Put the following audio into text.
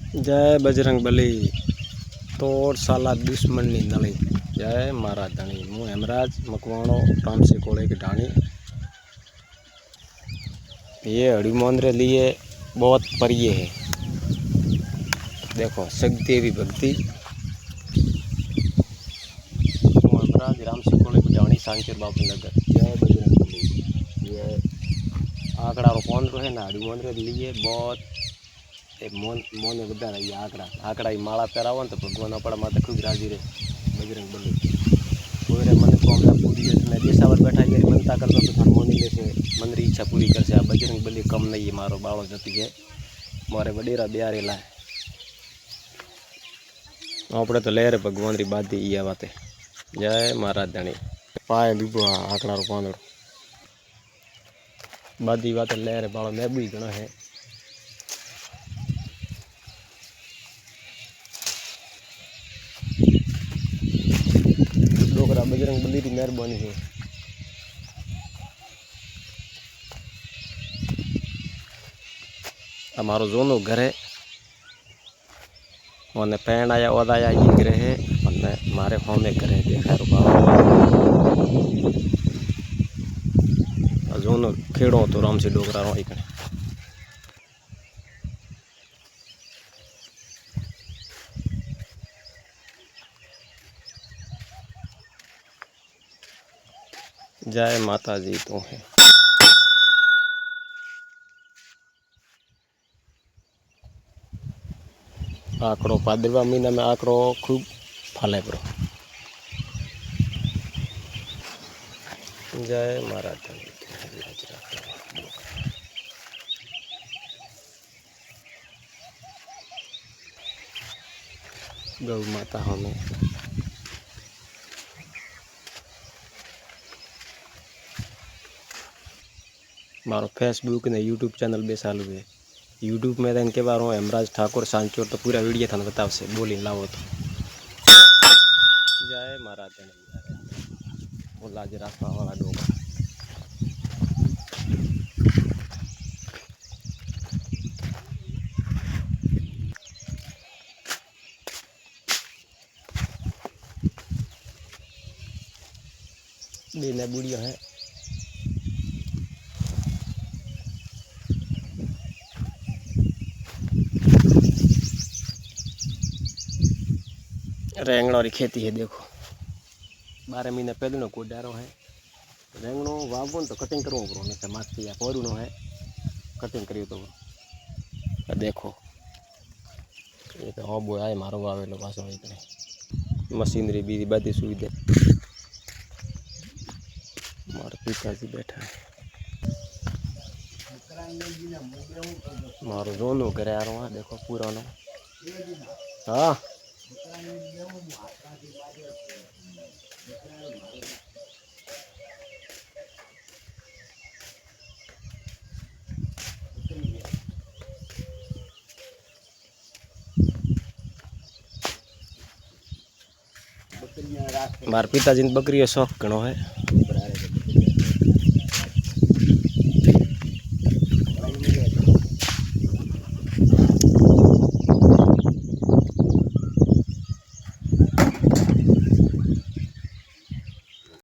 जय बजरंग बली तोड़ साला दुश्मनी नली। जय मारा धनी। मु हेमराज मकवाणो रामसी कोड़े की ढाणी। ये हड़ी मोंदरे लिए बहुत प्रिय है। देखो शक्ति भी भक्ति। मु हेमराज रामसी कोड़े की ढाणी सांचर बाबू नगर। जय बजरंग बली। ये आंकड़ा रो मोंदरो है ना, हड़ी मोंदरे लिए बहुत मोने बदा रही आंकड़ा की माला पहरावो तो भगवान अपना माते खूब राजी रहे। बजरंग बली पूरे मन को हमने पूरी मैं देशावर बैठा ये मनता करता तो थार मोनी ले से मन री इच्छा पूरी कर से। आ बजरंग बली कम नहीं है, मारो बालो जती है मारे वडेरा ब्यारे लाए। आपड़े तो ले रे भगवान री बात ही आ बाते। जय महाराज धनी। पाए डूबो आंकड़ा रो पांदड़ो बादी बात ले रे बालो मैं भी घणो है। डोकरा बजरंग बली की मेहरबानी है। हमारो जोनो घर है और पैण आया ओदाया ये घर है और मारे होमे घर है। देखा जोनो खेड़ो तो राम से डोकरा रो एक जय माता जी तो है। आंकड़ो भाद्रवा महीना में आंकड़ो खूब फले पड़ो। जय महाराज गौ माता हमें मारो फेसबुक ने यूट्यूब चैनल बे चालू है। यूट्यूब में तो इनके बारे में हेमराज ठाकुर सांचोर तो पूरा वीडियो थाने बताव से बोली लाओ तो। जय महाराज वो लाज राखवा वाला डोगा बेने बुढ़िया है। रेंगणों की खेती है। देखो 12 महीने पहले कोई डारो है। रेंगणो वावो तो कटिंग करવો પડો ને માથી આ કોરુનો है कटिंग करियो तो देखो ये तो हॉबो आए मारो वावेलो पासो इतने मशीनरी बीजी बड़ी सुविधा। मारो पिताजी बैठा है। मारो जोनो करे आ रहा है। देखो पुरानो हाँ मार पिताजी ने बकरी शौक घणो है।